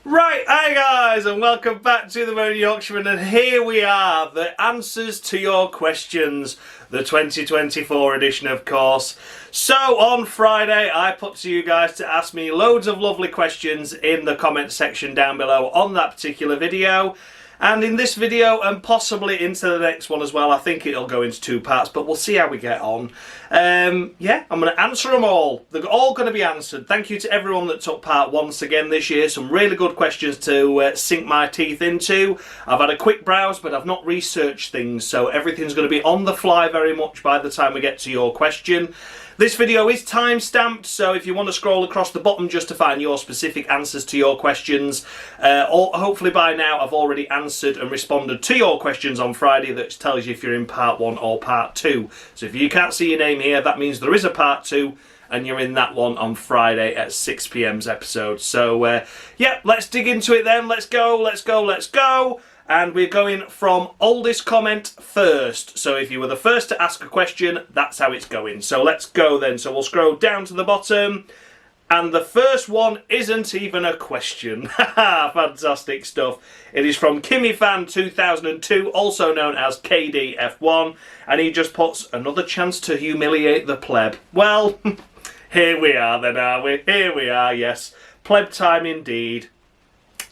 Right, hi guys, and welcome back to the Moaning Yorkshireman, and here we are, the answers to your questions, the 2024 edition, of course. So on Friday, I put to you guys to ask me loads of lovely questions in the comment section down below on that particular video. And in this video, and possibly into the next one as well, I think it'll go into two parts, but we'll see how we get on. Yeah, I'm going to answer them all. They're all going to be answered. Thank you to everyone that took part once again this year. Some really good questions to sink my teeth into. I've had a quick browse, but I've not researched things, so everything's going to be on the fly very much by the time we get to your question. This video is time-stamped, so if you want to scroll across the bottom just to find your specific answers to your questions, or hopefully by now I've already answered and responded to your questions on Friday that tells you if you're in part 1 or part 2. So if you can't see your name here, that means there is a part 2 and you're in that one on Friday at 6 PM's episode. So yeah, let's dig into it then. Let's go, let's go, let's go. And we're going from oldest comment first. So if you were the first to ask a question, that's how it's going. So let's go then. So we'll scroll down to the bottom. And the first one isn't even a question. Haha, fantastic stuff. It is from KimmyFan2002, also known as KDF1. And he just puts, another chance to humiliate the pleb. Well, here we are then, are we? Here we are, yes. Pleb time indeed.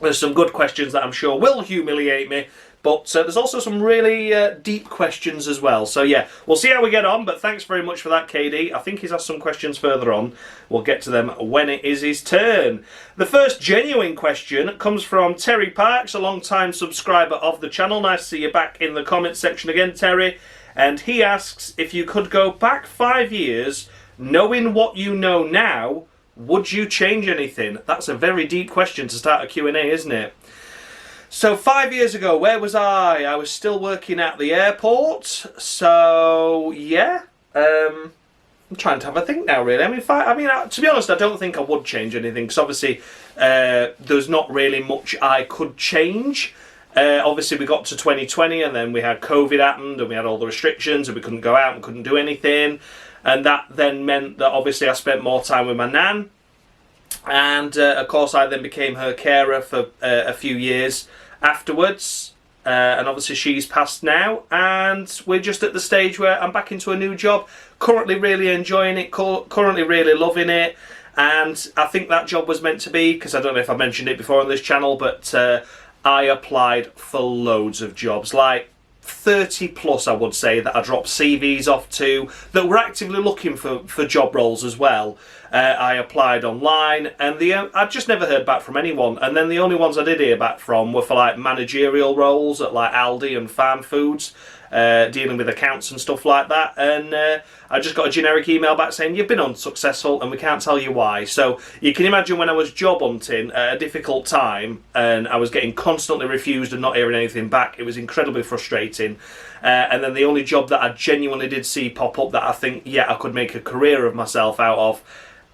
There's some good questions that I'm sure will humiliate me, but there's also some really deep questions as well. So yeah, we'll see how we get on, but thanks very much for that, KD. I think he's asked some questions further on. We'll get to them when it is his turn. The first genuine question comes from Terry Parcs, a long-time subscriber of the channel. Nice to see you back in the comments section again, Terry. And he asks, if you could go back 5 years, knowing what you know now, would you change anything? That's a very deep question to start a Q&A, isn't it? So 5 years ago, where was I? I was still working at the airport. So yeah, I'm trying to have a think now, really. I mean, to be honest, I don't think I would change anything, because obviously there's not really much I could change. Obviously we got to 2020 and then we had COVID happened and we had all the restrictions and we couldn't go out and couldn't do anything. And that then meant that obviously I spent more time with my nan. And of course I then became her carer for a few years afterwards. And obviously she's passed now. And we're just at the stage where I'm back into a new job. Currently really enjoying it. Currently really loving it. And I think that job was meant to be, because I don't know if I mentioned it before on this channel, but I applied for loads of jobs. Like 30 plus, I would say, that I dropped CVs off to, that were actively looking for job roles as well. I applied online, and I just never heard back from anyone. And then the only ones I did hear back from were for like managerial roles at like Aldi and Farm Foods, dealing with accounts and stuff like that. And I just got a generic email back saying, you've been unsuccessful and we can't tell you why. So you can imagine when I was job hunting at a difficult time and I was getting constantly refused and not hearing anything back, it was incredibly frustrating. And then the only job that I genuinely did see pop up that I think, yeah, I could make a career of myself out of,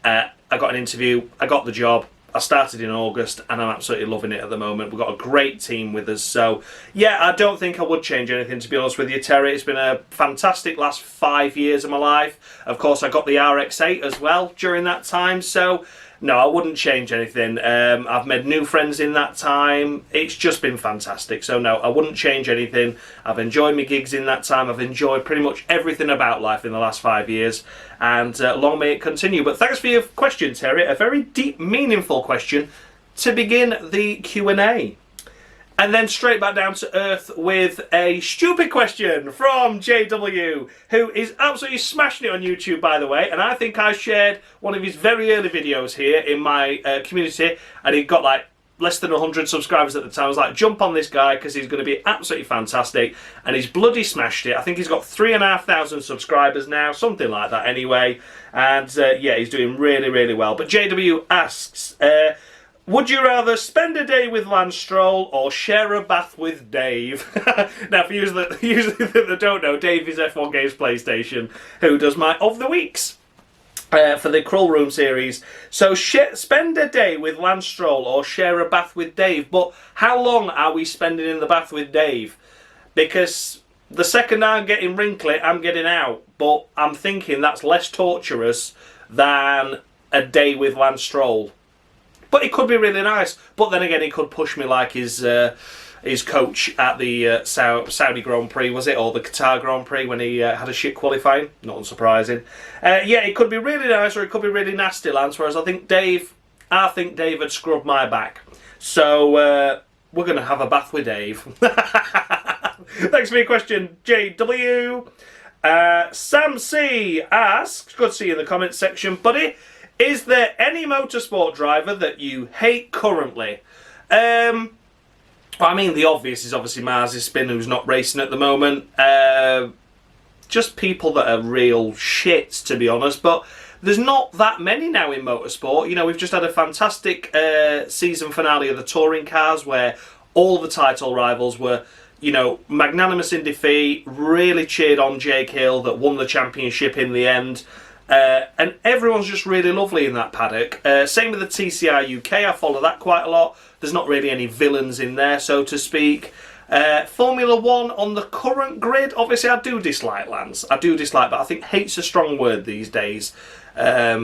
I got an interview, I got the job. I started in August and I'm absolutely loving it at the moment. We've got a great team with us. So yeah, I don't think I would change anything, to be honest with you, Terry. It's been a fantastic last 5 years of my life. Of course, I got the RX-8 as well during that time. So no, I wouldn't change anything. I've made new friends in that time. It's just been fantastic. So no, I wouldn't change anything. I've enjoyed my gigs in that time. I've enjoyed pretty much everything about life in the last 5 years. And long may it continue. But thanks for your question, Terry. A very deep, meaningful question to begin the Q&A. And then straight back down to earth with a stupid question from JW, who is absolutely smashing it on YouTube, by the way. And I think I shared one of his very early videos here in my community, and he got like less than 100 subscribers at the time. I was like, jump on this guy because he's going to be absolutely fantastic. And he's bloody smashed it. I think he's got 3,500 subscribers now, something like that anyway. And yeah, he's doing really, really well. But JW asks, would you rather spend a day with Lance Stroll or share a bath with Dave? Now, for you that don't know, Dave is F1 Games PlayStation, who does my Of the Weeks for the Krull Room series. So spend a day with Lance Stroll or share a bath with Dave. But how long are we spending in the bath with Dave? Because the second I'm getting wrinkly, I'm getting out. But I'm thinking that's less torturous than a day with Lance Stroll. But it could be really nice. But then again, he could push me like his coach at the Saudi Grand Prix, was it? Or the Qatar Grand Prix when he had a shit qualifying. Not unsurprising. Yeah, it could be really nice or it could be really nasty, Lance. Whereas I think Dave had scrubbed my back. So we're going to have a bath with Dave. Thanks for your question, JW. Samsea asks, good to see you in the comments section, buddy. Is there any motorsport driver that you hate currently? Well, I mean, the obvious is obviously Spin, who's not racing at the moment. Just people that are real shits, to be honest. But there's not that many now in motorsport. You know, we've just had a fantastic season finale of the touring cars where all the title rivals were, you know, magnanimous in defeat, really cheered on Jake Hill that won the championship in the end. And everyone's just really lovely in that paddock. Same with the TCR UK, I follow that quite a lot. There's not really any villains in there, so to speak. Formula 1 on the current grid, obviously I do dislike, Lance. I do dislike, but I think hate's a strong word these days. I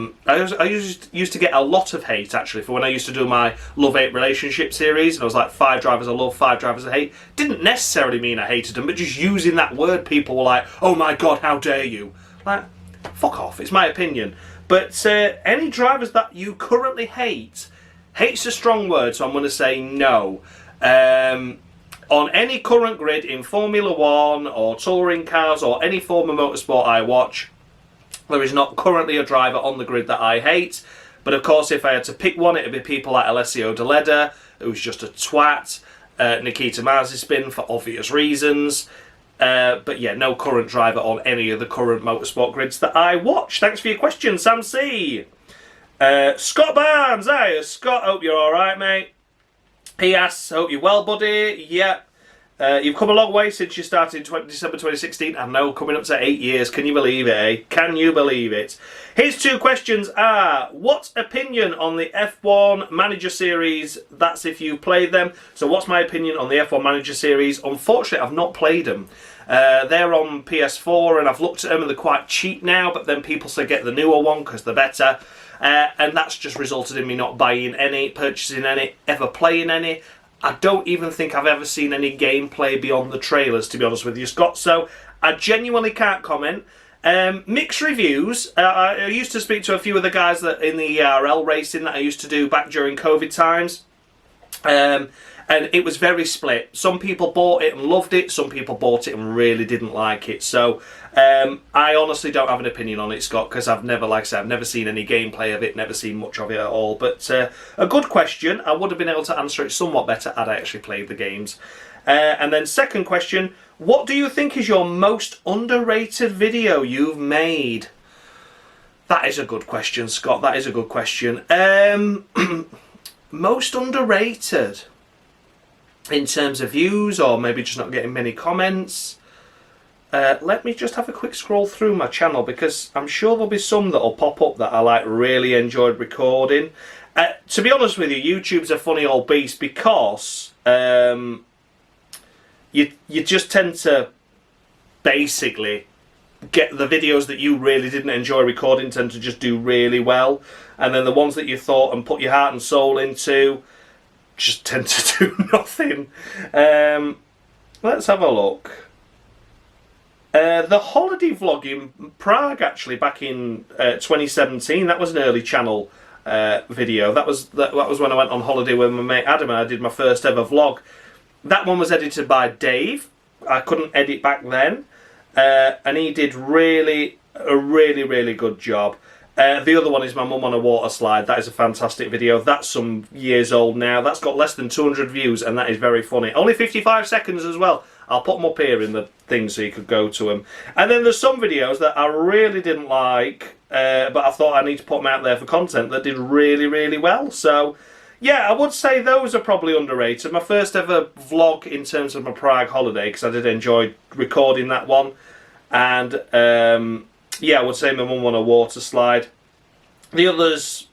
used to get a lot of hate, actually, for when I used to do my love-hate relationship series, and I was like, 5 drivers I love, 5 drivers I hate. Didn't necessarily mean I hated them, but just using that word, people were like, oh my god, how dare you. Like, fuck off, it's my opinion. But any drivers that you currently hate, hate's a strong word, so I'm going to say no. On any current grid in Formula 1 or touring cars or any form of motorsport I watch, there is not currently a driver on the grid that I hate. But of course, if I had to pick one, it would be people like Alessio Deleda, who's just a twat, Nikita Mazepin for obvious reasons. But yeah, no current driver on any of the current motorsport grids that I watch. Thanks for your question, Sam C. Scott Barnes. Hey, Scott, hope you're alright, mate. He asks, hope you're well, buddy. Yeah. You've come a long way since you started in December 2016. I know, coming up to 8 years. Can you believe it, eh? Can you believe it? His 2 questions are, what opinion on the F1 Manager Series? That's if you played them. So what's my opinion on the F1 Manager Series? Unfortunately, I've not played them. They're on PS4 and I've looked at them and they're quite cheap now, but then people say get the newer one because they're better. And that's just resulted in me not buying any, purchasing any, ever playing any. I don't even think I've ever seen any gameplay beyond the trailers, to be honest with you, Scott. So I genuinely can't comment. Mixed reviews. I used to speak to a few of the guys that in the ERL racing that I used to do back during COVID times. And it was very split. Some people bought it and loved it. Some people bought it and really didn't like it. So I honestly don't have an opinion on it, Scott, because I've never, like I said, I've never seen any gameplay of it, never seen much of it at all. But a good question. I would have been able to answer it somewhat better had I actually played the games. And then second question, what do you think is your most underrated video you've made? That is a good question, Scott. That is a good question. Most underrated in terms of views, or maybe just not getting many comments. Let me just have a quick scroll through my channel, because I'm sure there'll be some that'll pop up that I like really enjoyed recording. To be honest with you, YouTube's a funny old beast, because you just tend to basically get the videos that you really didn't enjoy recording tend to just do really well, and then the ones that you thought and put your heart and soul into just tend to do nothing. Let's have a look. The holiday vlog in Prague, actually, back in 2017, that was an early channel video. That was when I went on holiday with my mate Adam and I did my first ever vlog. That one was edited by Dave. I couldn't edit back then. And he did a really good job. The other one is my mum on a water slide. That is a fantastic video. That's some years old now. That's got less than 200 views and that is very funny. Only 55 seconds as well. I'll put them up here in the thing so you could go to them. And then there's some videos that I really didn't like, but I thought I need to put them out there for content that did really well. So yeah, I would say those are probably underrated. My first ever vlog in terms of my Prague holiday, because I did enjoy recording that one. And yeah, I would say my mum on a water slide. The others,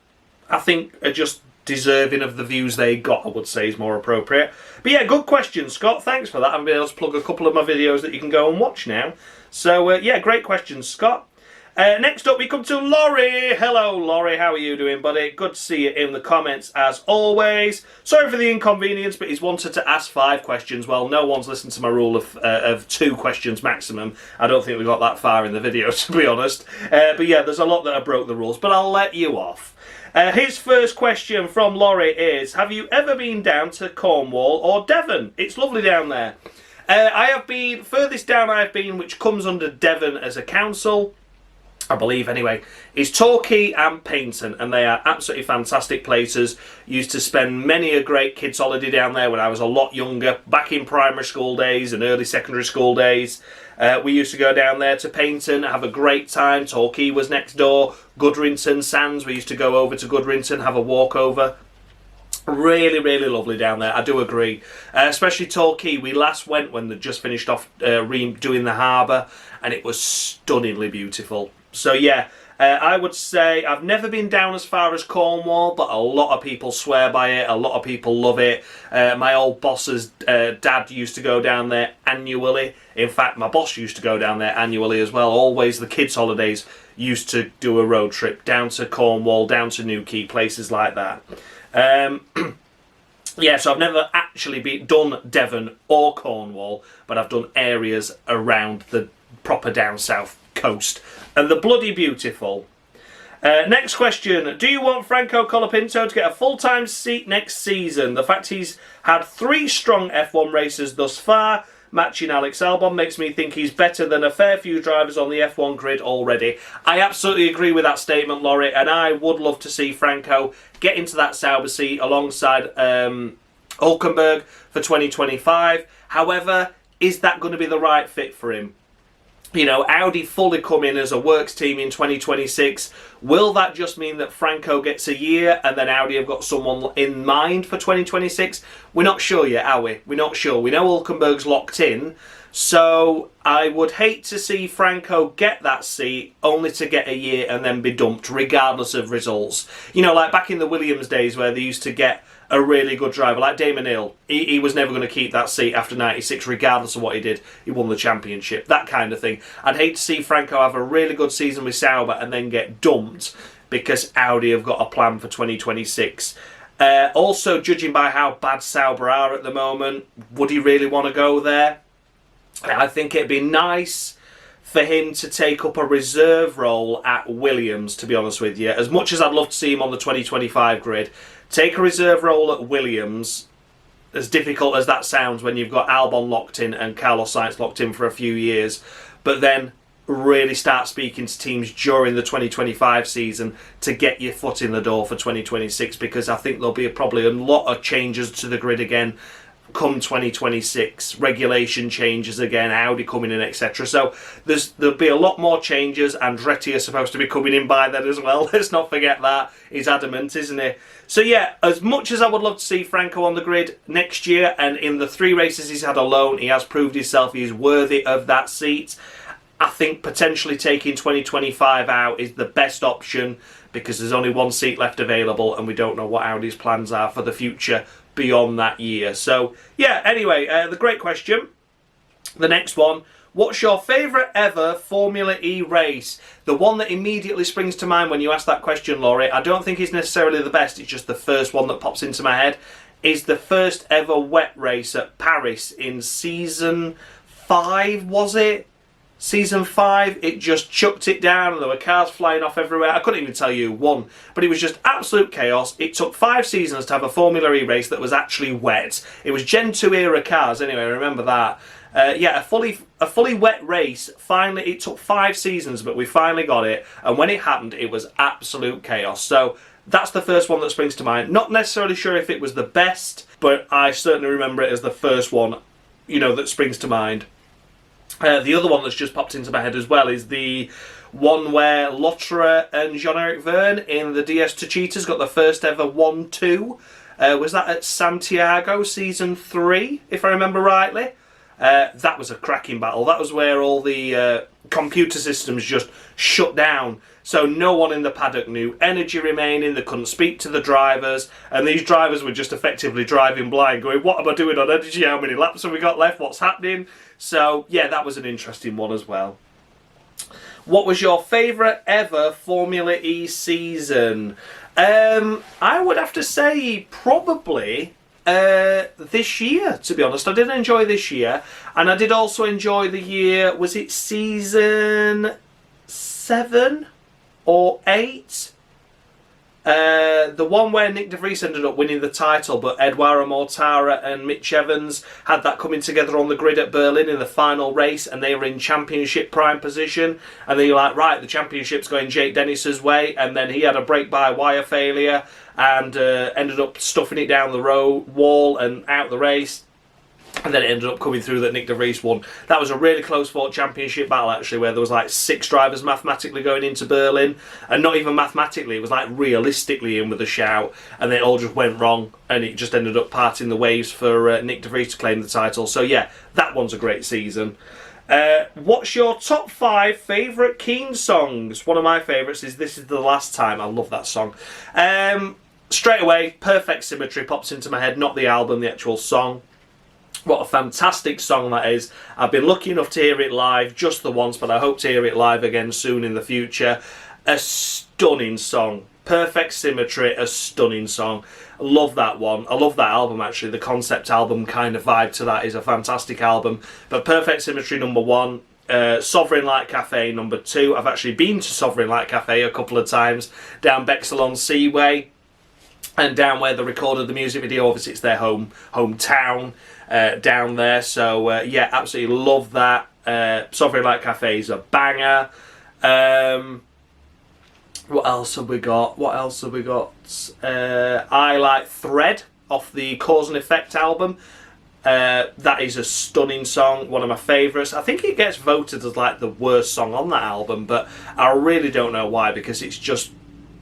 I think, are just deserving of the views they got, I would say is more appropriate. But yeah, good question, Scott. Thanks for that. I've been able to plug a couple of my videos that you can go and watch now. So yeah, great question, Scott. Next up we come to Laurie. Hello Laurie, how are you doing, buddy? Good to see you in the comments as always. Sorry for the inconvenience, but he's wanted to ask 5 questions. Well, no one's listened to my rule of 2 questions maximum. I don't think we got that far in the video, to be honest. But yeah, there's a lot that I broke the rules, but I'll let you off. His first question from Laurie is, have you ever been down to Cornwall or Devon? It's lovely down there. I have been, furthest down I have been, which comes under Devon as a council, I believe anyway, is Torquay and Paignton, and they are absolutely fantastic places. Used to spend many a great kids holiday down there when I was a lot younger, back in primary school days and early secondary school days. We used to go down there to Paignton, have a great time. Torquay was next door. Goodrington Sands, we used to go over to Goodrington, have a walk over. Really, really lovely down there, I do agree. Especially Torquay, we last went when they just finished off doing the harbour, and it was stunningly beautiful. So yeah, I would say I've never been down as far as Cornwall, but a lot of people swear by it, a lot of people love it. My old boss's dad used to go down there annually. In fact, my boss used to go down there annually as well. Always the kids' holidays used to do a road trip down to Cornwall, down to Newquay, places like that. Yeah, so I've never actually done Devon or Cornwall, but I've done areas around the proper down south coast, and they're bloody beautiful. Next question, do you want Franco Colapinto to get a full-time seat next season? The fact he's had 3 strong F1 races thus far, matching Alex Albon, makes me think he's better than a fair few drivers on the F1 grid already. I absolutely agree with that statement, Laurie, and I would love to see Franco get into that Sauber seat alongside Hulkenberg for 2025. However, is that going to be the right fit for him? You know, Audi fully come in as a works team in 2026. Will that just mean that Franco gets a year and then Audi have got someone in mind for 2026? We're not sure yet, are we? We're not sure. We know Hulkenberg's locked in. So I would hate to see Franco get that seat only to get a year and then be dumped regardless of results. You know, like back in the Williams days where they used to get a really good driver like Damon Hill. He was never going to keep that seat after 96 regardless of what he did. He won the championship, that kind of thing. I'd hate to see Franco have a really good season with Sauber and then get dumped because Audi have got a plan for 2026. Also, judging by how bad Sauber are at the moment, would he really want to go there? I think it'd be nice for him to take up a reserve role at Williams, to be honest with you. As much as I'd love to see him on the 2025 grid, take a reserve role at Williams, as difficult as that sounds when you've got Albon locked in and Carlos Sainz locked in for a few years, but then really start speaking to teams during the 2025 season to get your foot in the door for 2026, because I think there'll be probably a lot of changes to the grid again come 2026, regulation changes again, Audi coming in, etc. So there'll be a lot more changes. Andretti are supposed to be coming in by then as well. Let's not forget that. He's adamant, isn't he? So yeah, as much as I would love to see Franco on the grid next year, and in the 3 races he's had alone, he has proved himself he's worthy of that seat. I think potentially taking 2025 out is the best option because there's only 1 seat left available and we don't know what Audi's plans are for the future beyond that year. So yeah, anyway, the great question. The next one, what's your favourite ever Formula E race? The one that immediately springs to mind when you ask that question, Laurie, I don't think it's necessarily the best, it's just the first one that pops into my head, is the first ever wet race at Paris in season 5, was it? Season 5, it just chucked it down and there were cars flying off everywhere. I couldn't even tell you who won, but it was just absolute chaos. It took 5 seasons to have a Formula E race that was actually wet. It was Gen 2 era cars, anyway, remember that. Yeah, a fully wet race. Finally, it took 5 seasons, but we finally got it. And when it happened, it was absolute chaos. So that's the first one that springs to mind. Not necessarily sure if it was the best, but I certainly remember it as the first one, you know, that springs to mind. The other one that's just popped into my head as well is the one where Lotterer and Jean-Eric Verne in the DS2 Cheetahs got the first ever 1-2. Was that at Santiago season 3, if I remember rightly? That was a cracking battle. That was where all the computer systems just shut down. So no one in the paddock knew energy remaining, they couldn't speak to the drivers, and these drivers were just effectively driving blind, going, what am I doing on energy? How many laps have we got left? What's happening? So yeah, that was an interesting one as well. What was your favourite ever Formula E season? I would have to say probably this year, to be honest. I did enjoy this year, and I did also enjoy the year, was it season 7 or 8? The one where Nick de Vries ended up winning the title, but Eduardo Mortara and Mitch Evans had that coming together on the grid at Berlin in the final race, and they were in championship prime position, and then you're like, right, the championship's going Jake Dennis's way, and then he had a brake-by-wire failure and ended up stuffing it down the wall and out the race. And then it ended up coming through that Nick de Vries won. That was a really close fought championship battle, actually, where there was like 6 drivers mathematically going into Berlin. And not even mathematically, it was like realistically in with a shout. And they all just went wrong, and it just ended up parting the waves for Nick de Vries to claim the title. So yeah, that one's a great season. What's your top 5 favourite Keane songs? One of my favourites is This Is the Last Time. I love that song. Straight away, Perfect Symmetry pops into my head, not the album, the actual song. What a fantastic song that is. I've been lucky enough to hear it live just the once, but I hope to hear it live again soon in the future. A stunning song. Perfect Symmetry, a stunning song. I love that one. I love that album, actually. The concept album kind of vibe to that is a fantastic album. But Perfect Symmetry, number 1. Sovereign Light Cafe, number 2. I've actually been to Sovereign Light Cafe a couple of times down Bexhill-on-Seaway, and down where they recorded the music video. Obviously, it's their hometown. Down there, so yeah, absolutely love that. Sovereign Light Cafe is a banger. What else have we got? I Like Thread off the Cause and Effect album. That is a stunning song, one of my favourites. I think it gets voted as like the worst song on that album, but I really don't know why, because it's just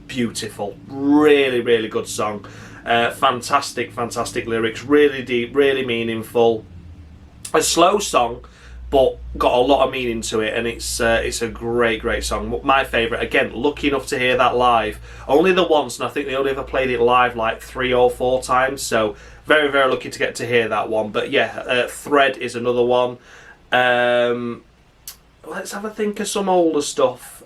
beautiful. Really, really good song. Fantastic lyrics, really deep, really meaningful. A slow song, but got a lot of meaning to it, and it's a great song. My favourite, again, lucky enough to hear that live. Only the once, and I think they only ever played it live like 3 or 4 times, so very, very lucky to get to hear that one. But yeah, Thread is another one. Let's have a think of some older stuff.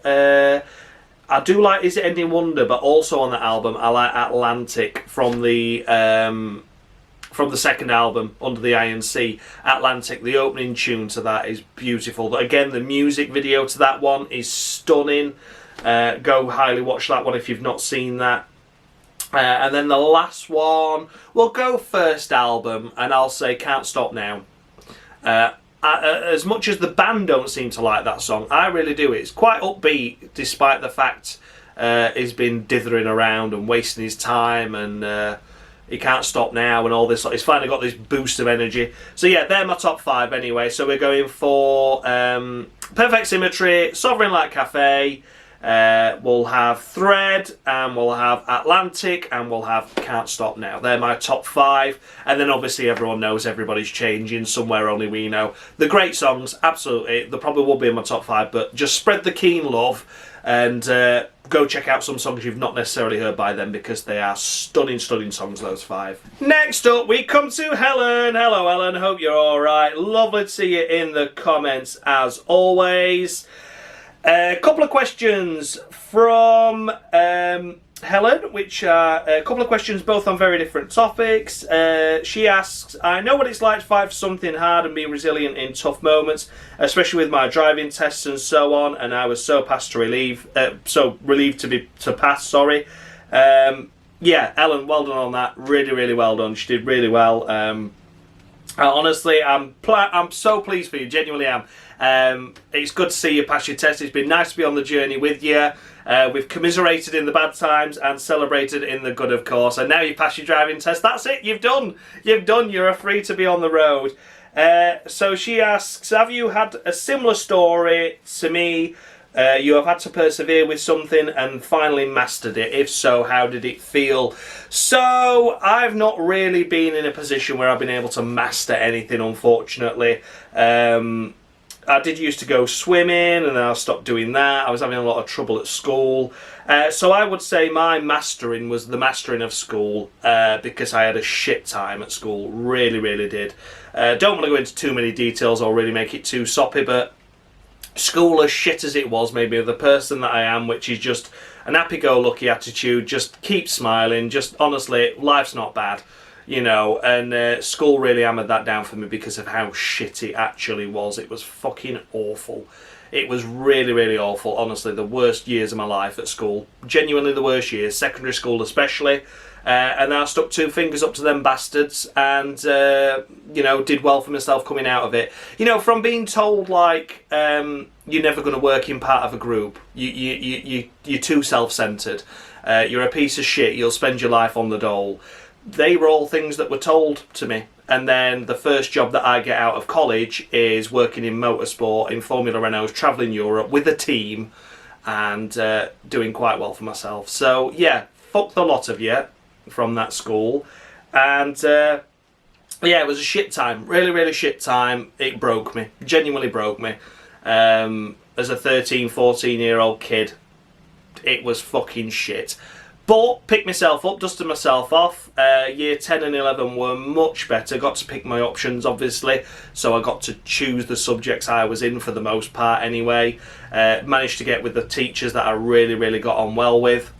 I do like Is It Ending Wonder, but also on that album I like Atlantic from the second album, Under the Iron Sea. Atlantic, the opening tune to that is beautiful. But again, the music video to that one is stunning. Go highly watch that one if you've not seen that. And then the last one, we'll go first album, and I'll say Can't Stop Now. As much as the band don't seem to like that song, I really do. It's quite upbeat, despite the fact he's been dithering around and wasting his time, and he can't stop now and all this. He's finally got this boost of energy. So yeah, they're my top 5 anyway. So we're going for Perfect Symmetry, Sovereign Light Cafe, we'll have Thread, and we'll have Atlantic, and we'll have Can't Stop Now. They're my top 5, and then obviously everyone knows everybody's changing, somewhere only we know. The great songs, absolutely, they probably will be in my top 5, but just spread the Keane love, and go check out some songs you've not necessarily heard by them, because they are stunning songs, those 5. Next up, we come to Helen. Hello, Helen, hope you're alright. Lovely to see you in the comments, as always. A couple of questions from Helen, which are a couple of questions both on very different topics. She asks, I know what it's like to fight for something hard and be resilient in tough moments, especially with my driving tests and so on, and I was so relieved to pass, sorry. Yeah, Ellen, well done on that. Really well done. She did really well. Honestly, I'm so pleased for you, genuinely am. It's good to see you pass your test. It's been nice to be on the journey with you. We've commiserated in the bad times and celebrated in the good, of course. And now you pass your driving test. That's it. You've done. You're free to be on the road. So she asks, have you had a similar story to me? You have had to persevere with something and finally mastered it. If so, how did it feel? So, I've not really been in a position where I've been able to master anything, unfortunately. I did used to go swimming, and then I stopped doing that. I was having a lot of trouble at school. So I would say my mastering was the mastering of school, because I had a shit time at school. Really did. Don't want to go into too many details or really make it too soppy, but school, as shit as it was, maybe the person that I am, which is just an happy-go-lucky attitude, just keep smiling, just honestly, life's not bad, you know, and school really hammered that down for me because of how shit it actually was. It was fucking awful. It was really, really awful. Honestly, the worst years of my life at school. Genuinely the worst years, secondary school especially. And I stuck two fingers up to them bastards and, you know, did well for myself coming out of it. You know, from being told, like, you're never going to work in part of a group. You're too self-centred. You're a piece of shit. You'll spend your life on the dole. They were all things that were told to me. And then the first job that I get out of college is working in motorsport, in Formula Renaults, travelling Europe with a team and doing quite well for myself. So, yeah, fuck the lot of you from that school. And, yeah, it was a shit time. Really, really shit time. It broke me. Genuinely broke me. As a 13, 14-year-old kid, it was fucking shit. But picked myself up, dusted myself off. Year 10 and 11 were much better. Got to pick my options, obviously. So I got to choose the subjects I was in for the most part anyway. Managed to get with the teachers that I really, really got on well with.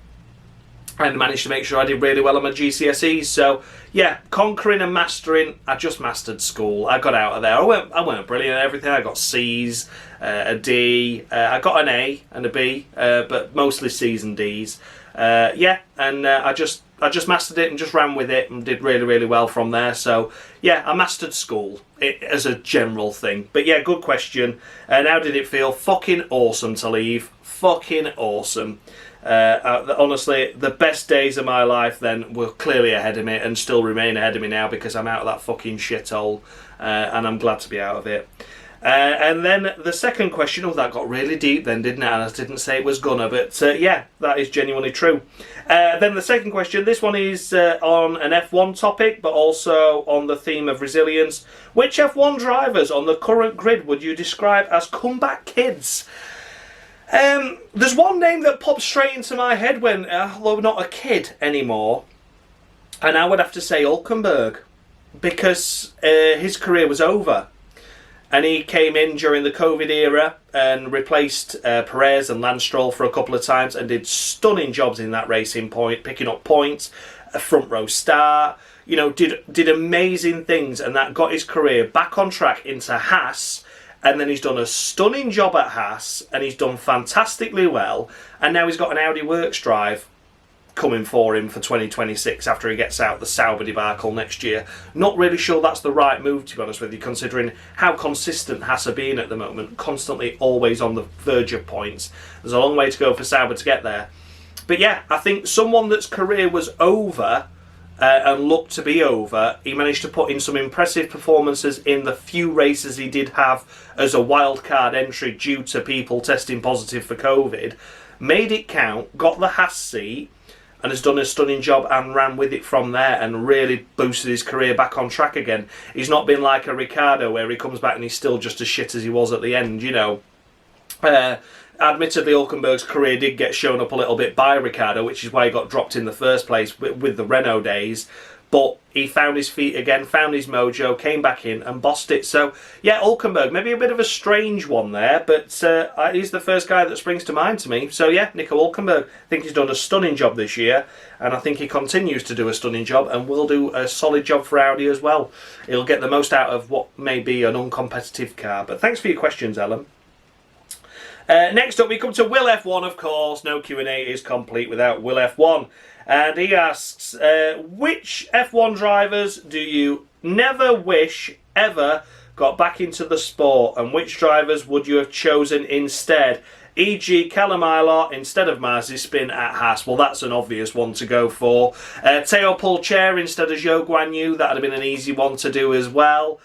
And managed to make sure I did really well on my GCSEs. So, yeah, conquering and mastering. I just mastered school. I got out of there. I weren't brilliant at everything. I got C's, a D. I got an A and a B, but mostly C's and D's. Yeah, and I just mastered it and just ran with it and did really, really well from there. So, yeah, I mastered school as a general thing. But, yeah, good question. And how did it feel? Fucking awesome to leave. Fucking awesome. Honestly, the best days of my life then were clearly ahead of me and still remain ahead of me now because I'm out of that fucking shithole and I'm glad to be out of it. And then the second question, oh, that got really deep then, didn't it? And I didn't say it was gonna, but yeah, that is genuinely true. Then the second question, this one is on an F1 topic, but also on the theme of resilience. Which F1 drivers on the current grid would you describe as comeback kids? There's one name that pops straight into my head when, although not a kid anymore, and I would have to say Hulkenberg, because his career was over. And he came in during the COVID era and replaced Perez and Lance Stroll for a couple of times and did stunning jobs in that racing point, picking up points, a front row start, you know, did amazing things, and that got his career back on track into Haas. And then he's done a stunning job at Haas and he's done fantastically well. And now he's got an Audi Works drive coming for him for 2026 after he gets out the Sauber debacle next year. Not really sure that's the right move, to be honest with you, considering how consistent Haas are being at the moment, constantly always on the verge of points. There's a long way to go for Sauber to get there. But yeah, I think someone that's career was over and looked to be over, he managed to put in some impressive performances in the few races he did have as a wildcard entry due to people testing positive for COVID, made it count, got the Haas seat, and has done a stunning job and ran with it from there and really boosted his career back on track again. He's not been like a Ricciardo where he comes back and he's still just as shit as he was at the end, you know. Admittedly, Hulkenberg's career did get shown up a little bit by Ricciardo, which is why he got dropped in the first place with the Renault days. But he found his feet again, found his mojo, came back in and bossed it. So, yeah, Hulkenberg, maybe a bit of a strange one there, but he's the first guy that springs to mind to me. So, yeah, Nico Hulkenberg, I think he's done a stunning job this year, and I think he continues to do a stunning job and will do a solid job for Audi as well. He'll get the most out of what may be an uncompetitive car. But thanks for your questions, Ellen. Next up, we come to Will F1, of course. No Q&A is complete without Will F1. And he asks, which F1 drivers do you never wish ever got back into the sport? And which drivers would you have chosen instead? E.g. Callum Ilott instead of Mazepin at Haas. Well, that's an obvious one to go for. Teo Pulcher instead of Zhou Guanyu. That would have been an easy one to do as well.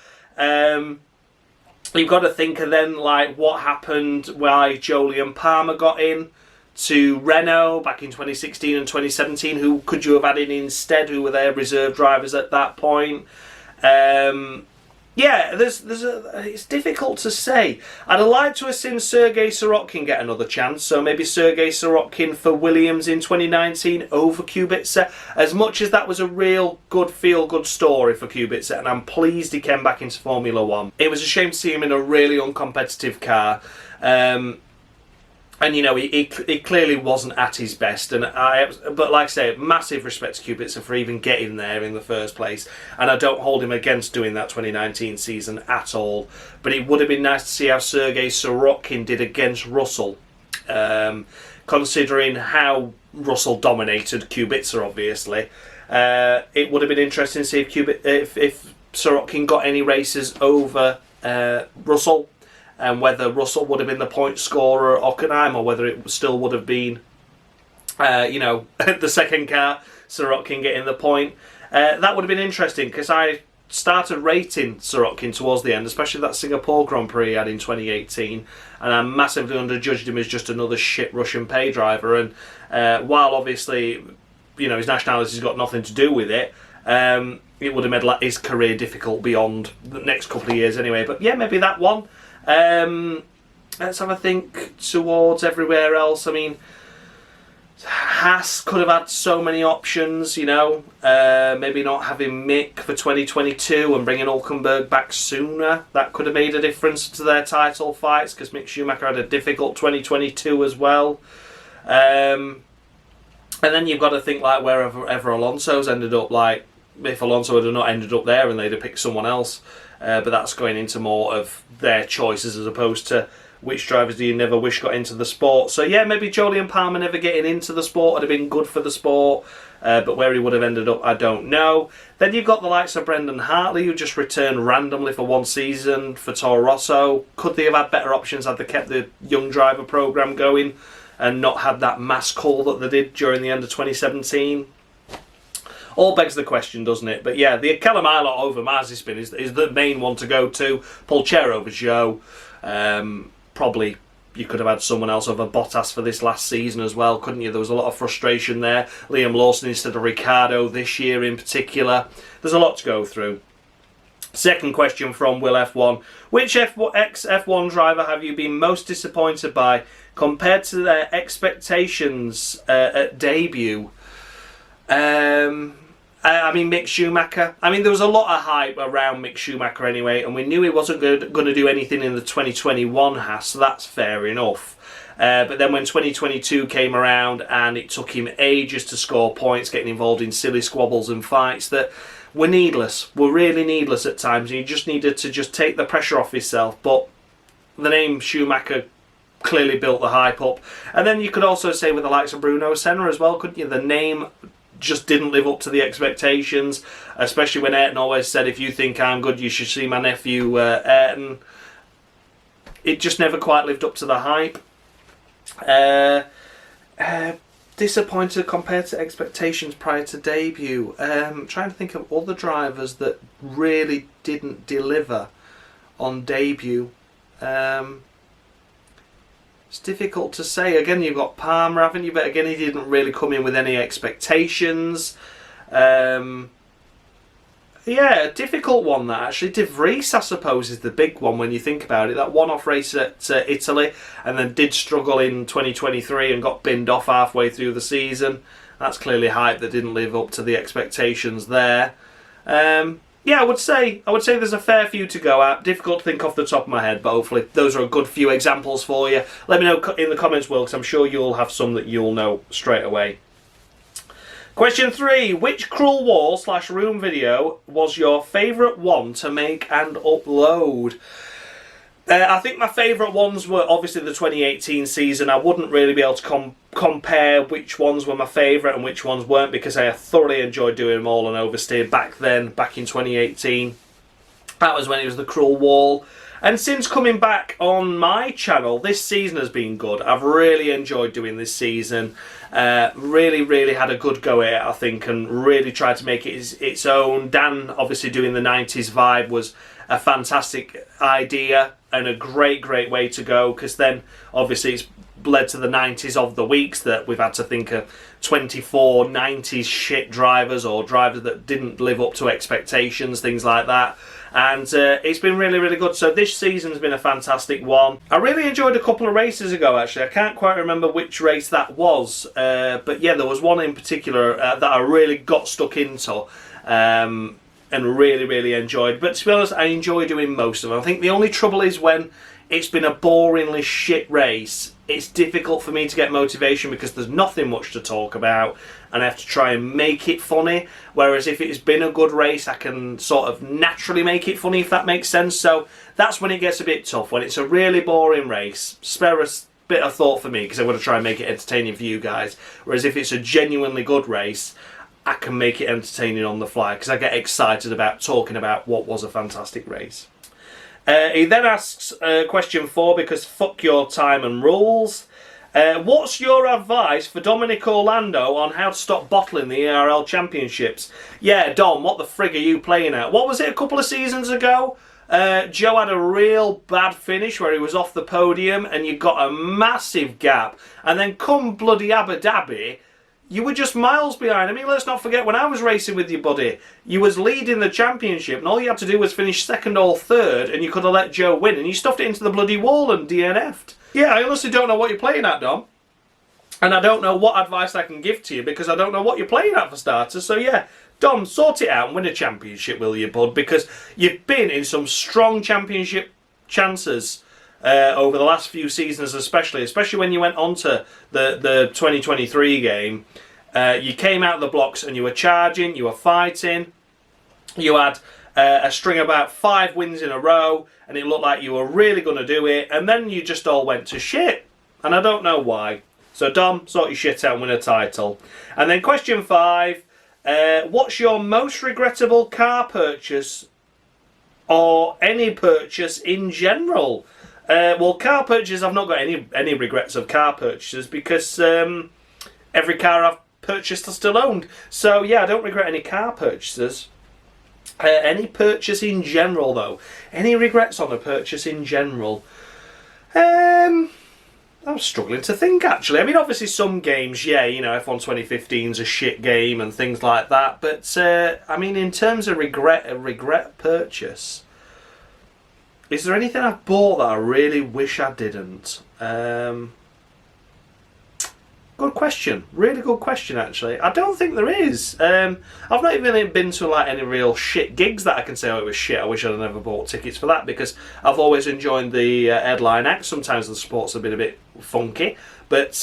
You've got to think of then, like, what happened why Jolyon Palmer got in to Renault back in 2016 and 2017. Who could you have added instead? Who were their reserve drivers at that point? Yeah, yeah, it's difficult to say. I'd have liked to have seen Sergei Sorokin get another chance, so maybe Sergei Sorokin for Williams in 2019 over Kubica. As much as that was a real good feel-good story for Kubica, and I'm pleased he came back into Formula One. It was a shame to see him in a really uncompetitive car. And, you know, he clearly wasn't at his best. But like I say, massive respect to Kubica for even getting there in the first place. And I don't hold him against doing that 2019 season at all. But it would have been nice to see how Sergei Sorokin did against Russell. Considering how Russell dominated Kubica, obviously. It would have been interesting to see if Sorokin got any races over Russell. And whether Russell would have been the point scorer at Hockenheim, or whether it still would have been, the second car, Sorokin getting the point. That would have been interesting, because I started rating Sorokin towards the end, especially that Singapore Grand Prix he had in 2018, and I massively underjudged him as just another shit Russian pay driver. And while obviously, his nationality's got nothing to do with it, it would have made his career difficult beyond the next couple of years anyway. But yeah, maybe that one. Let's have a think towards everywhere else. I mean, Haas could have had so many options, maybe not having Mick for 2022 and bringing Hülkenberg back sooner. That could have made a difference to their title fights, because Mick Schumacher had a difficult 2022 as well. And then you've got to think like wherever Alonso's ended up, like if Alonso had not ended up there and they'd have picked someone else. But that's going into more of their choices as opposed to which drivers do you never wish got into the sport. So yeah, maybe Jolyon Palmer never getting into the sport would have been good for the sport. But where he would have ended up, I don't know. Then you've got the likes of Brendan Hartley, who just returned randomly for one season for Toro Rosso. Could they have had better options had they kept the young driver programme going and not had that mass call that they did during the end of 2017? All begs the question, doesn't it? But yeah, the Kellen Milot over Mazepin is the main one to go to. Pulcher over Zhou. Probably you could have had someone else over Bottas for this last season as well, couldn't you? There was a lot of frustration there. Liam Lawson instead of Ricciardo this year in particular. There's a lot to go through. Second question from Will F1. Which ex-F1 driver have you been most disappointed by compared to their expectations at debut? I mean, Mick Schumacher. I mean, there was a lot of hype around Mick Schumacher anyway, and we knew he wasn't going to do anything in the 2021 Haas, so that's fair enough. But then when 2022 came around and it took him ages to score points, getting involved in silly squabbles and fights that were needless, were really needless at times, and you just needed to just take the pressure off yourself. But the name Schumacher clearly built the hype up. And then you could also say with the likes of Bruno Senna as well, couldn't you? The name just didn't live up to the expectations, especially when Ayrton always said, if you think I'm good, you should see my nephew Ayrton. It just never quite lived up to the hype. Disappointed compared to expectations prior to debut. Trying to think of other drivers that really didn't deliver on debut. It's difficult to say. Again, you've got Palmer, haven't you? But again, he didn't really come in with any expectations. Yeah, a difficult one that actually. De Vries, I suppose, is the big one when you think about it. That one-off race at Italy, and then did struggle in 2023 and got binned off halfway through the season. That's clearly hype that didn't live up to the expectations there. Yeah, I would say there's a fair few to go at. Difficult to think off the top of my head, but hopefully those are a good few examples for you. Let me know in the comments, Will, because I'm sure you'll have some that you'll know straight away. Question 3. Which Cruel Wall / room video was your favourite one to make and upload? I think my favourite ones were obviously the 2018 season. I wouldn't really be able to compare which ones were my favourite and which ones weren't, because I thoroughly enjoyed doing them all on Oversteer back in 2018. That was when it was the Cruel Wall. And since coming back on my channel, this season has been good. I've really enjoyed doing this season. Really had a good go at it, I think, and really tried to make it its own. Dan, obviously doing the 90s vibe, was a fantastic idea and a great way to go, because then obviously it's led to the 90s of the weeks that we've had to think of 24 90s shit drivers or drivers that didn't live up to expectations, things like that. And it's been really, really good. So this season's been a fantastic one. I really enjoyed a couple of races ago, actually. I can't quite remember which race that was. But yeah, there was one in particular that I really got stuck into and really, really enjoyed. But to be honest, I enjoy doing most of them. I think the only trouble is when it's been a boringly shit race, it's difficult for me to get motivation because there's nothing much to talk about and I have to try and make it funny. Whereas if it's been a good race, I can sort of naturally make it funny, if that makes sense. So that's when it gets a bit tough. When it's a really boring race, spare a bit of thought for me because I'm going to try and make it entertaining for you guys. Whereas if it's a genuinely good race, I can make it entertaining on the fly because I get excited about talking about what was a fantastic race. He then asks question 4, because fuck your time and rules. What's your advice for Dominic Orlando on how to stop bottling the ERL Championships? Yeah, Dom, what the frig are you playing at? What was it, a couple of seasons ago? Joe had a real bad finish where he was off the podium and you got a massive gap. And then come bloody Abu Dhabi, you were just miles behind. I mean, let's not forget, when I was racing with you, buddy, you was leading the championship and all you had to do was finish second or third and you could have let Joe win and you stuffed it into the bloody wall and DNF'd. Yeah, I honestly don't know what you're playing at, Dom. And I don't know what advice I can give to you because I don't know what you're playing at for starters. So yeah, Dom, sort it out and win a championship, will you, bud? Because you've been in some strong championship chances over the last few seasons, especially when you went on to the 2023 game. You came out of the blocks and you were charging, you were fighting, you had a string of about 5 wins in a row and it looked like you were really going to do it, and then you just all went to shit and I don't know why. So Dom, sort your shit out and win a title. And then question 5, what's your most regrettable car purchase or any purchase in general? Well, car purchases, I've not got any regrets of car purchases because every car I've purchased I still owned. So yeah, I don't regret any car purchases. Any purchase in general, though. Any regrets on a purchase in general? I'm struggling to think, actually. I mean, obviously some games, yeah, you know, F1 2015's a shit game and things like that. But, I mean, in terms of regret purchase, is there anything I've bought that I really wish I didn't? Good question. Really good question, actually. I don't think there is. I've not even been to like any real shit gigs that I can say, oh, it was shit. I wish I'd never bought tickets for that because I've always enjoyed the headline acts. Sometimes the sports have been a bit funky. But,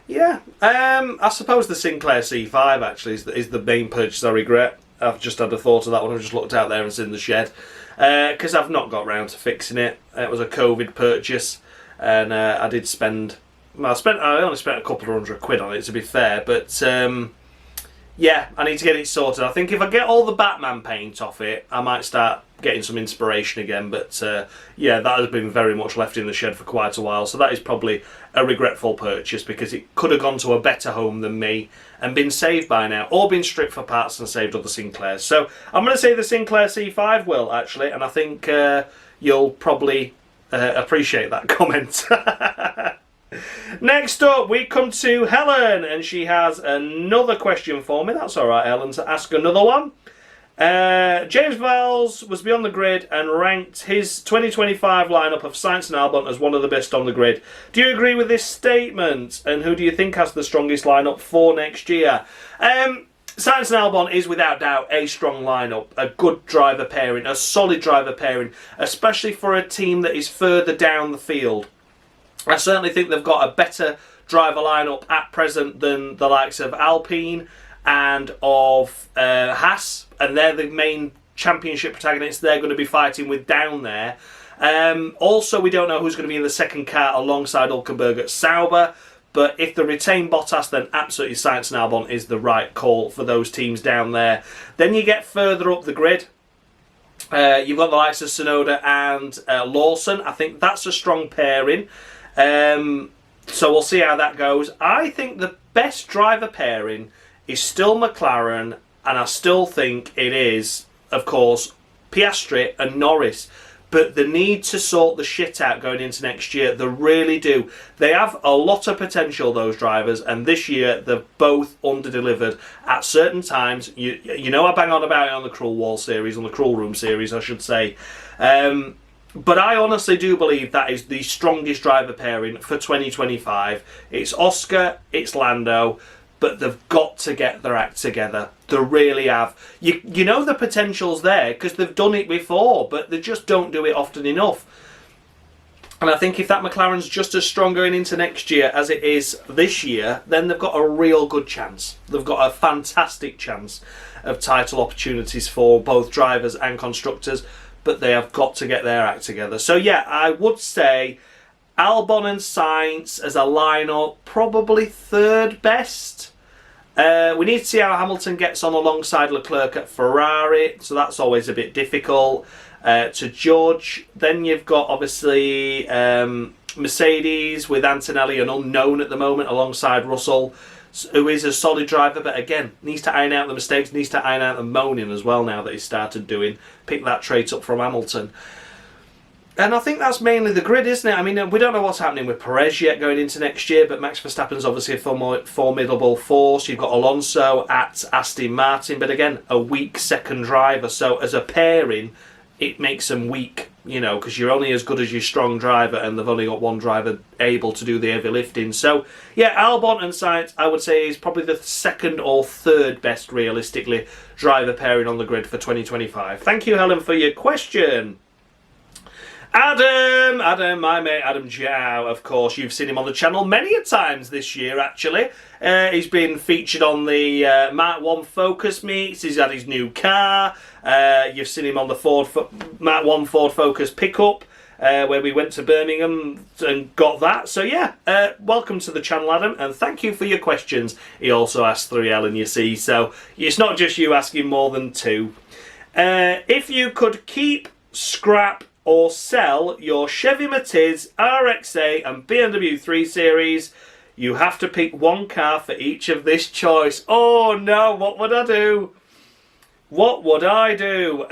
yeah. I suppose the Sinclair C5, actually, is the main purchase I regret. I've just had a thought of that one. I've just looked out there and it's in the shed. Because I've not got round to fixing it. It was a COVID purchase. And I did spend... Well, I only spent a couple of £100 on it, to be fair, but yeah, I need to get it sorted. I think if I get all the Batman paint off it, I might start getting some inspiration again, but yeah, that has been very much left in the shed for quite a while, so that is probably a regretful purchase because it could have gone to a better home than me and been saved by now, or been stripped for parts and saved other Sinclairs. So I'm going to say the Sinclair C5 will, actually, and I think you'll probably appreciate that comment. Next up, we come to Helen, and she has another question for me. That's all right, Helen, to ask another one. James Vowles was beyond the grid and ranked his 2025 lineup of Sainz and Albon as one of the best on the grid. Do you agree with this statement? And who do you think has the strongest lineup for next year? Sainz and Albon is without doubt a strong lineup, a good driver pairing, a solid driver pairing, especially for a team that is further down the field. I certainly think they've got a better driver lineup at present than the likes of Alpine and of Haas, and they're the main championship protagonists they're going to be fighting with down there. Also, we don't know who's going to be in the second car alongside Hülkenberg at Sauber, but if they retain Bottas, then absolutely Sainz and Albon is the right call for those teams down there. Then you get further up the grid. You've got the likes of Tsunoda and Lawson. I think that's a strong pairing. So we'll see how that goes. I think the best driver pairing is still McLaren, and I still think it is, of course, Piastri and Norris. but they need to sort the shit out going into next year. They really do. They have a lot of potential, those drivers, and this year they've both under-delivered at certain times. You know I bang on about it on the Cruel Wall series, on the Cruel Room series, I should say. But I honestly do believe that is the strongest driver pairing for 2025. It's Oscar, it's Lando, but they've got to get their act together. They really have. You know the potential's there because they've done it before, but they just don't do it often enough. And I think if that McLaren's just as strong going into next year as it is this year, then they've got a real good chance. They've got a fantastic chance of title opportunities for both drivers and constructors, but they have got to get their act together. So yeah, I would say Albon and Sainz as a lineup, probably third best. We need to see how Hamilton gets on alongside Leclerc at Ferrari, so that's always a bit difficult to judge. Then you've got obviously Mercedes with Antonelli, an unknown at the moment, alongside Russell, who is a solid driver, but again, needs to iron out the mistakes, needs to iron out the moaning as well now that he's started doing. Pick that trait up from Hamilton. And I think that's mainly the grid, isn't it? I mean, we don't know what's happening with Perez yet going into next year, but Max Verstappen's obviously a formidable force. You've got Alonso at Aston Martin, but again, a weak second driver. So as a pairing, it makes them weak, you know, because you're only as good as your strong driver, and they've only got one driver able to do the heavy lifting. So, yeah, Albon and Sainz, I would say, is probably the second or third best, realistically, driver pairing on the grid for 2025. Thank you, Helen, for your question. Adam, my mate Adam Jow, of course, you've seen him on the channel many a times this year, actually. He's been featured on the Mark 1 Focus meets, he's had his new car, you've seen him on the Mark 1 Ford Focus pickup, where we went to Birmingham and got that. So yeah, welcome to the channel, Adam, and thank you for your questions. He also asked 3Ellen, you see, so it's not just you asking more than two. If you could keep, scrap, or sell your Chevy Matiz, RX-8 and BMW 3 Series, you have to pick one car for each of this choice. Oh no, what would I do? What would I do?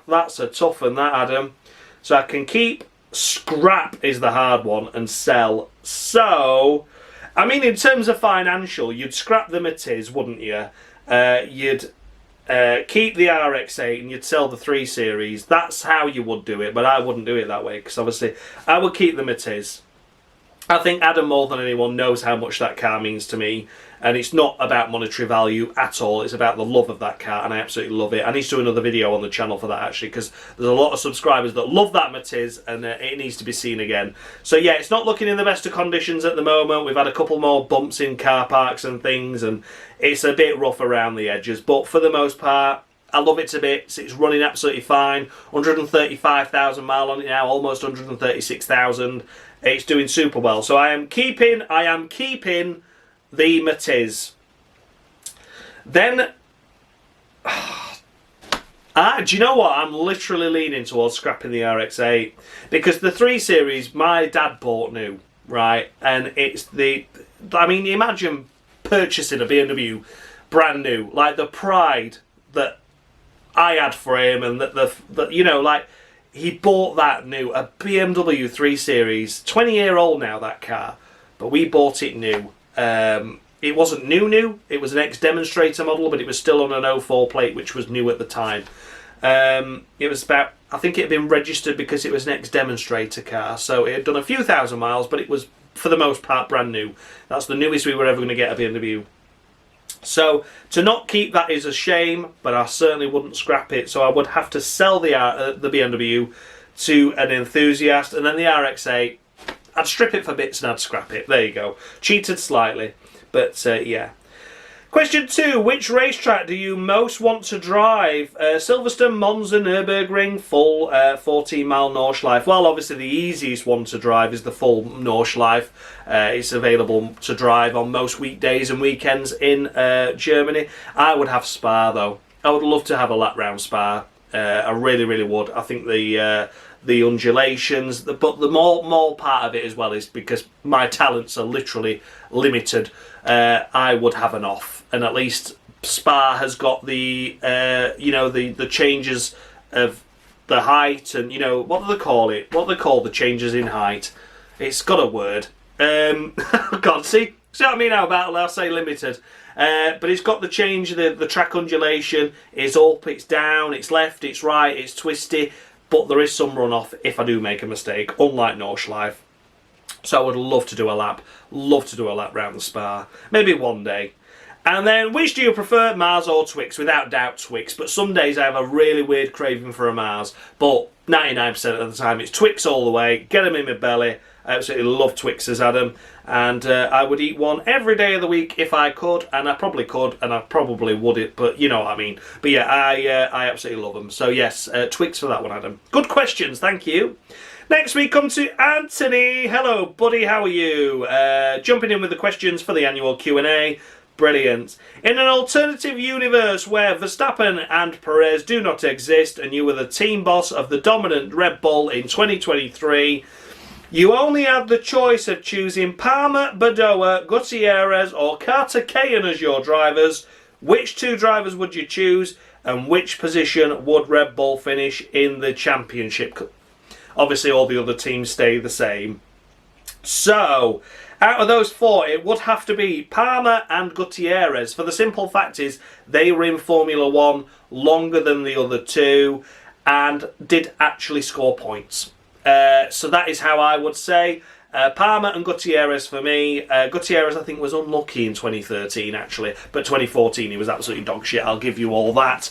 That's a tough one, that, Adam. So I can keep, scrap is the hard one, and sell. So, I mean, in terms of financial, you'd scrap the Matiz, wouldn't you? You'd keep the RX-8 and you'd sell the 3 Series. That's how you would do it, but I wouldn't do it that way, because obviously I would keep the Matiz. I think Adam, more than anyone, knows how much that car means to me, and it's not about monetary value at all. It's about the love of that car, and I absolutely love it. I need to do another video on the channel for that, actually, because there's a lot of subscribers that love that Matiz, and it needs to be seen again. So yeah, it's not looking in the best of conditions at the moment. We've had a couple more bumps in car parks and things, and it's a bit rough around the edges, but for the most part, I love it to bits. It's running absolutely fine. 135,000 miles on it now, almost 136,000. It's doing super well. So I am keeping the Matiz. Then, do you know what? I'm literally leaning towards scrapping the RX-8, because the 3 Series my dad bought new, right? And it's I mean, imagine purchasing a BMW brand new, like the pride that I had for him, and that you know, like, he bought that new, a BMW 3 Series, 20-year-old now, that car, but we bought it new. It wasn't new, it was an ex-demonstrator model, but it was still on an 04 plate, which was new at the time. It was about, I think it had been registered because it was an ex-demonstrator car, so it had done a few thousand miles, but it was, for the most part, brand new. That's the newest we were ever going to get a BMW. So to not keep that is a shame, but I certainly wouldn't scrap it. So I would have to sell the BMW to an enthusiast, and then the RX-8, I'd strip it for bits and I'd scrap it. There you go. Cheated slightly, but yeah. Question 2. Which racetrack do you most want to drive? Silverstone, Monza, Nürburgring, full 14-mile Nordschleife. Well, obviously the easiest one to drive is the full Nordschleife. It's available to drive on most weekdays and weekends in Germany. I would have Spa, though. I would love to have a lap round Spa. I really, really would. I think the undulations, but the more part of it as well is because my talents are literally limited. I would have an off, and at least Spa has got the you know, the changes of the height and, you know, what do they call it? What do they call the changes in height? It's got a word. God, see what I mean now about, I'll say limited. But it's got the change, the track undulation is up, it's down, it's left, it's right, it's twisty, but there is some runoff if I do make a mistake, unlike Nordschleife. So I would love to do a lap round the Spa, maybe one day. And then, which do you prefer, Mars or Twix? Without doubt, Twix. But some days I have a really weird craving for a Mars. But 99% of the time, it's Twix all the way. Get them in my belly. I absolutely love Twixes, Adam. And I would eat one every day of the week if I could. And I probably could, and I probably would it. But you know what I mean. But yeah, I absolutely love them. So yes, Twix for that one, Adam. Good questions, thank you. Next we come to Anthony. Hello, buddy, how are you? Jumping in with the questions for the annual Q&A. Brilliant. In an alternative universe where Verstappen and Perez do not exist and you were the team boss of the dominant Red Bull in 2023, you only had the choice of choosing Palmer, Badoa, Gutierrez or Carter Cahan as your drivers. Which two drivers would you choose and which position would Red Bull finish in the championship? Obviously all the other teams stay the same. So, out of those four, it would have to be Palmer and Gutierrez. For the simple fact is, they were in Formula 1 longer than the other two and did actually score points. So that is how I would say. Palmer and Gutierrez for me. Gutierrez, I think, was unlucky in 2013, actually. But 2014, he was absolutely dog shit. I'll give you all that.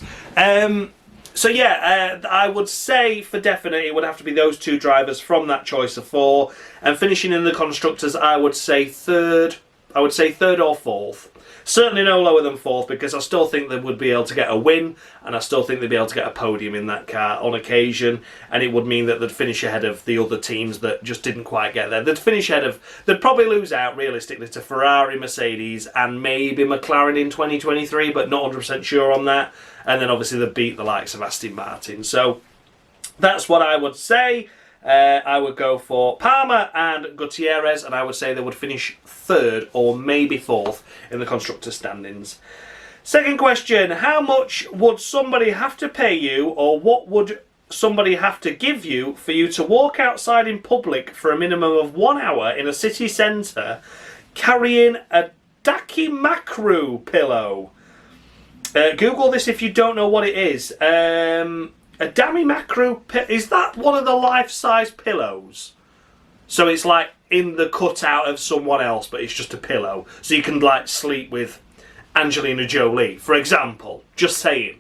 So yeah, I would say for definite it would have to be those two drivers from that choice of four. And finishing in the constructors, I would say third. I would say third or fourth. Certainly no lower than fourth, because I still think they would be able to get a win, and I still think they'd be able to get a podium in that car on occasion, and it would mean that they'd finish ahead of the other teams that just didn't quite get there. They'd finish ahead of, they'd probably lose out realistically to Ferrari, Mercedes, and maybe McLaren in 2023, but not 100% sure on that. And then obviously they'd beat the likes of Aston Martin. So that's what I would say. I would go for Palmer and Gutierrez, and I would say they would finish third or maybe fourth in the constructor standings. Second question, how much would somebody have to pay you, or what would somebody have to give you for you to walk outside in public for a minimum of 1 hour in a city centre carrying a Dakimakru pillow? Google this if you don't know what it is. A Dakimakru, is that one of the life-size pillows? So it's like in the cutout of someone else, but it's just a pillow. So you can like sleep with Angelina Jolie, for example. Just saying.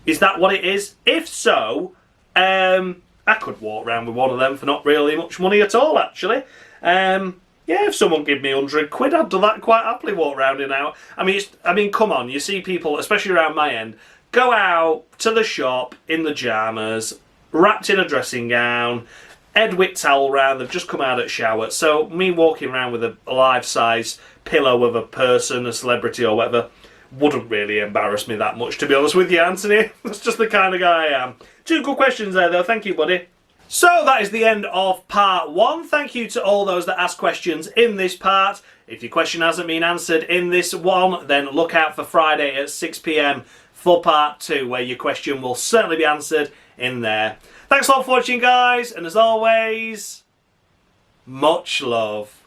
Is that what it is? If so, I could walk around with one of them for not really much money at all, actually. Yeah, if someone gave me 100 quid, I'd do that quite happily, walk around in and out. I mean, come on, you see people, especially around my end, go out to the shop in the pyjamas, wrapped in a dressing gown, head whipped towel round, they've just come out of shower. So me walking around with a life-size pillow of a person, a celebrity or whatever, wouldn't really embarrass me that much, to be honest with you, Anthony. That's just the kind of guy I am. Two good questions there, though. Thank you, buddy. So that is the end of part one. Thank you to all those that asked questions in this part. If your question hasn't been answered in this one, then look out for Friday at 6 PM for part two, where your question will certainly be answered in there. Thanks a lot for watching, guys, and as always, much love.